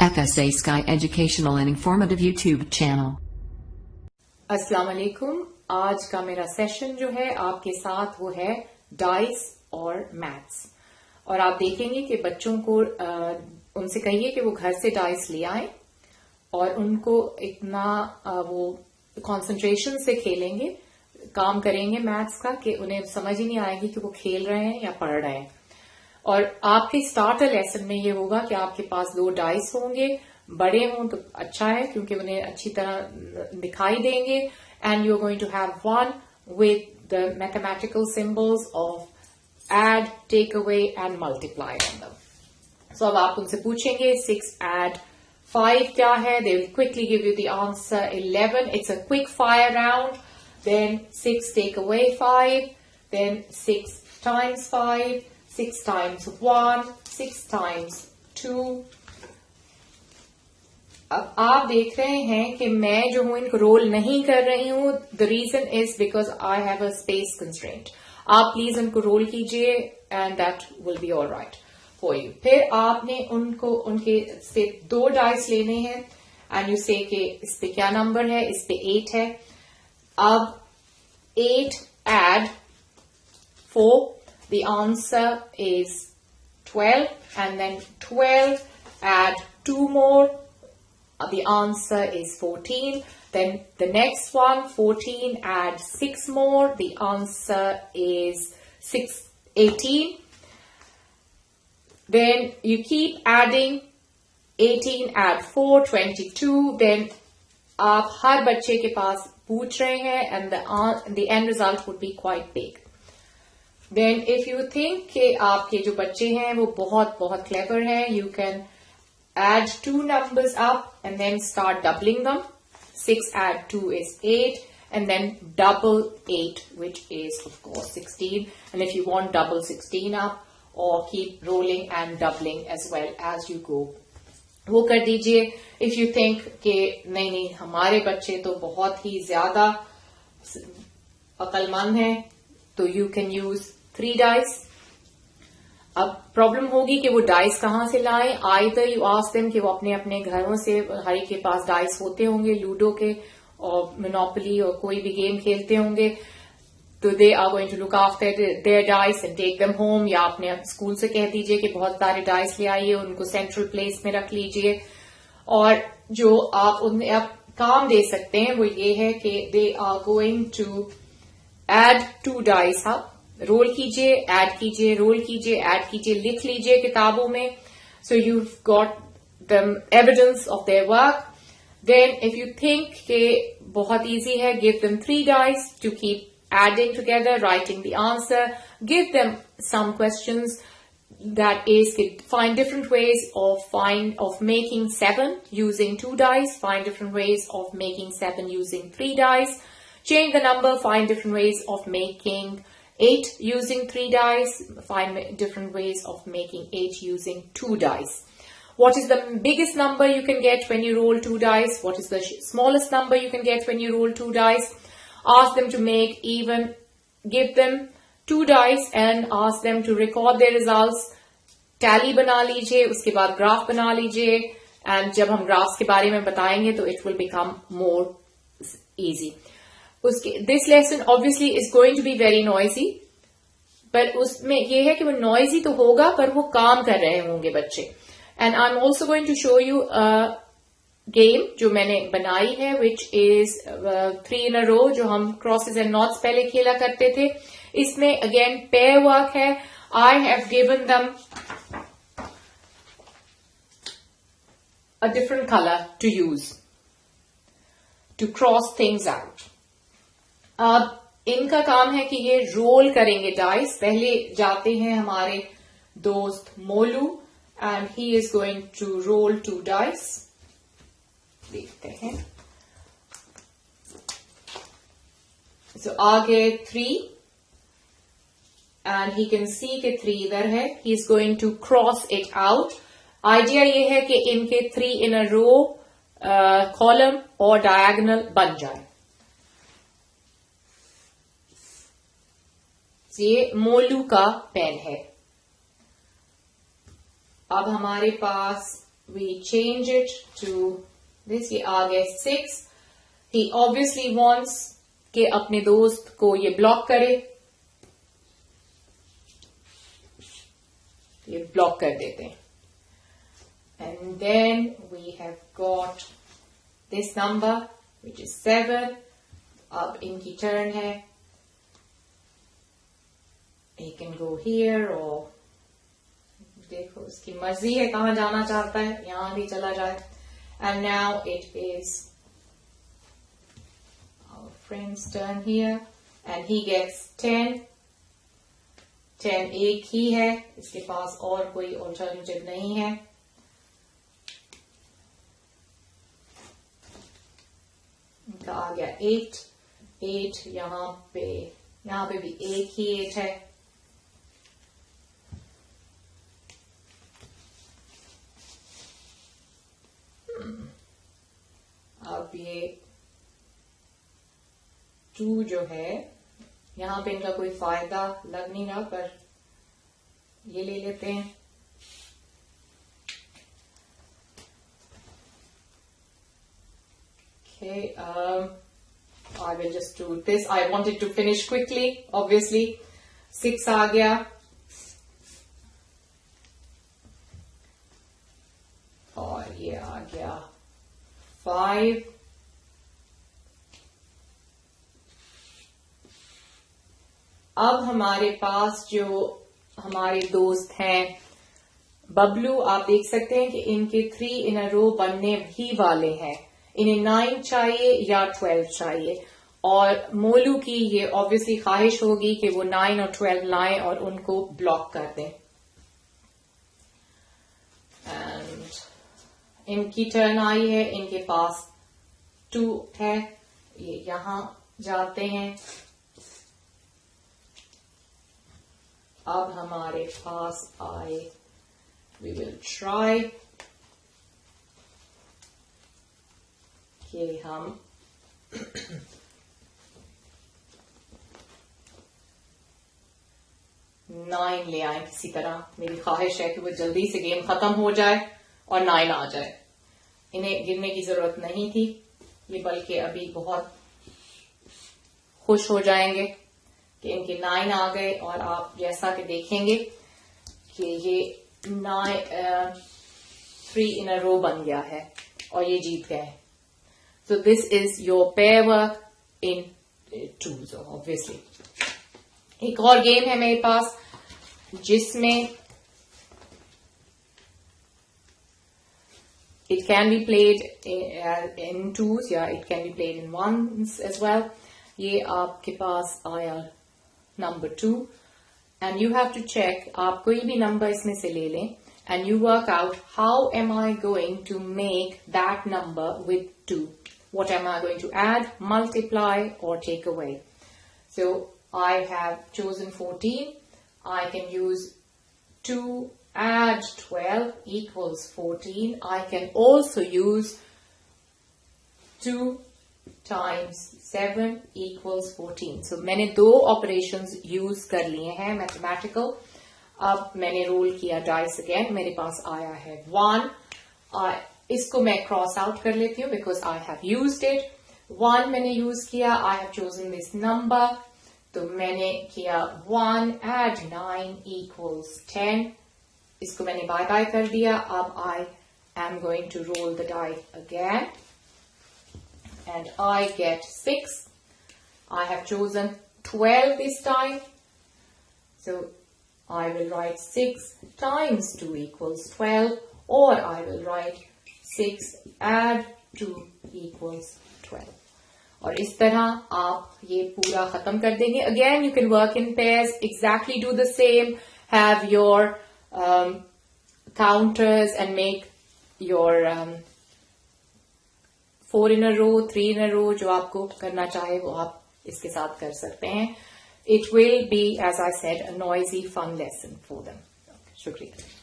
FSA Sky Educational and Informative YouTube channel. अस्सलाम वालेकुम। आज का मेरा सेशन जो है आपके साथ वो है डाइस और मैथ्स। और आप देखेंगे कि बच्चों को उनसे कहिए कि वो घर से डाइस ले आए और उनको इतना वो कंसंट्रेशन से खेलेंगे, काम करेंगे मैथ्स का कि उन्हें समझ ही नहीं आएगी कि वो खेल रहे हैं या पढ़ रहे हैं। और आपके स्टार्टर लेसन में ये होगा कि आपके पास 2 डाइस होंगे, बड़े हों तो अच्छा है क्योंकि उन्हें अच्छी तरह दिखाई देंगे। And you are going to have one with the mathematical symbols of add, take away and multiply on them. So अब आप उनसे पूछेंगे 6 एड 5 क्या है, they will quickly give you the answer 11। It's a quick fire round. Then 6 take away 5, then 6 times 5, 6 times 1, 6 times 2। अब आप देख रहे हैं कि मैं जो हूं इनको रोल नहीं कर रही हूं। The reason is because I have a space constraint. आप प्लीज उनको रोल कीजिए and that will be all right for you. फिर आपने उनको उनके से 2 डाइस लेने हैं एंड यू से कि इस पे क्या नंबर है, इस पे 8 है। अब 8 add 4, the answer is 12, and then 12 add 2 more, the answer is 14. Then the next one, 14 add 6 more, the answer is 18. Then you keep adding, 18 add 4, 22. Then आप हर बच्चे के पास पूछ रहे हैं and the end result would be quite big. Then if you think कि आपके जो बच्चे हैं वो बहुत बहुत clever हैं, you can add 2 numbers up and then start doubling them. 6 add 2 is 8 and then double 8, which is of course 16. And if you want, double 16 up or keep rolling and doubling as well as you go. वो कर दीजिए। If you think कि नहीं हमारे बच्चे तो बहुत ही ज्यादा अक्लमंद हैं, तो you can use 3 डाइस। अब प्रॉब्लम होगी कि वो डाइस कहां से लाएं। आइदर यू आस्क देम कि वो अपने अपने घरों से, हर एक के पास डाइस होते होंगे लूडो के और मोनोपोली और कोई भी गेम खेलते होंगे, तो they are going to look after their dice and take them home. या अपने स्कूल से कह दीजिए कि बहुत सारे डाइस ले आइए, उनको सेंट्रल प्लेस में रख लीजिए। और जो आप उन्हें अब काम दे सकते हैं वो ये है कि they are going to add 2 dice. आप रोल कीजिए, ऐड कीजिए, रोल कीजिए, ऐड कीजिए, लिख लीजिए किताबों में। So you got the evidence of their work. Then if you think कि बहुत इजी है, give them 3 dice to keep adding together, writing the answer. Give them some questions that is, find different ways of making 7 using 2 dice, find different ways of making 7 using 3 dice, change the number, find different ways of making 8 using 3 dice, find different ways of making 8 using 2 dice. What is the biggest number you can get when you roll 2 dice? What is the smallest number you can get when you roll 2 dice? Ask them to make even, give them 2 dice and ask them to record their results. Tally बना लीजिए, उसके बाद graph बना लीजिए, and जब हम graphs के बारे में बताएंगे तो it will become more easy. This lesson obviously is going to be very noisy, पर उसमें ये है कि वो noisy तो होगा पर वो काम कर रहे होंगे बच्चे। And I'm also going to show you a game जो मैंने बनाई है, which is 3 in a row, जो हम क्रॉसेस एंड नॉट्स पहले खेला करते थे। इसमें अगेन पेयर वर्क है। I have given them a different colour to use to cross things out. अब इनका काम है कि ये रोल करेंगे डाइस। पहले जाते हैं हमारे दोस्त Molu and he is going to roll 2 dice. देखते हैं। So आगे 3 and he can see कि 3 इधर है। He is going to cross it out. Idea ये है कि इनके 3 in a row कॉलम और डायगोनल बन जाए। ये मोलू का पेन है। अब हमारे पास we change it to this. ये आ गया 6. He obviously wants कि अपने दोस्त को ये ब्लॉक करे, ये ब्लॉक कर देते हैं. And then we have got this number which is 7. अब इनकी टर्न है. He can go here or देखो उसकी मर्जी है कहां जाना चाहता है, यहां भी चला जाए. And now it is our friend's turn here and he gets 10. 10 एक ही है, इसके पास और कोई ऑल्टरनेटिव नहीं है. इनका आ गया 8. 8 यहाँ पे भी एक ही 8 है. अब ये 2 जो है, यहां पे इनका कोई फायदा लग नहीं रहा, पर ये ले लेते हैं. Okay, I will just do this. I wanted to finish quickly, obviously. 6 आ गया. और ये आ गया 5. अब हमारे पास जो हमारे दोस्त हैं बबलू, आप देख सकते हैं कि इनके 3 इन अ रो बनने ही वाले हैं. इन्हें 9 चाहिए या 12 चाहिए, और मोलू की ये ऑब्वियसली ख्वाहिश होगी कि वो 9 और 12 लाएं और उनको ब्लॉक कर दें. एंड इनकी टर्न आई है. इनके पास 2 है, ये यहां जाते हैं. अब हमारे पास आए, वी विल ट्राई कि हम 9 ले आए किसी तरह. मेरी ख्वाहिश है कि वो जल्दी से गेम खत्म हो जाए और 9 आ जाए. इन्हें गिनने की जरूरत नहीं थी ये, बल्कि अभी बहुत खुश हो जाएंगे कि इनके 9 आ गए. और आप जैसा कि देखेंगे कि ये 3 इन अ रो बन गया है और ये जीत गए. So this is your pair work in 2s, obviously. एक और गेम है मेरे पास जिसमें it can be played in 2s या it can be played in 1s as well. ये आपके पास आया number 2 and you have to check, आप कोई भी number इसमें से ले लें and you work out how am I going to make that number with 2. What am I going to add, multiply or take away? So I have chosen 14. I can use 2 add 12 equals 14. I can also use 2 times 7 equals 14. So मैंने 2 operations use कर लिए हैं mathematical. अब मैंने roll किया dice again. मेरे पास आया है 1. इसको मैं क्रॉस आउट कर लेती हूँ because I have used it. 1 मैंने यूज किया. I have chosen this number. तो मैंने किया 1 add 9 equals 10. इसको मैंने बाय बाय कर दिया. अब I am going to roll the die again and I get 6. I have chosen 12 this time. So I will write 6 times 2 equals 12, or I will write 6 add 2 equals 12. और इस तरह आप ये पूरा खत्म कर देंगे. Again, you can work in pairs, exactly do the same, have your counters and make your 4 in a row, 3 in a row, जो आपको करना चाहे वो आप इसके साथ कर सकते हैं. It will be, as I said, a noisy, fun lesson for them. शुक्रिया.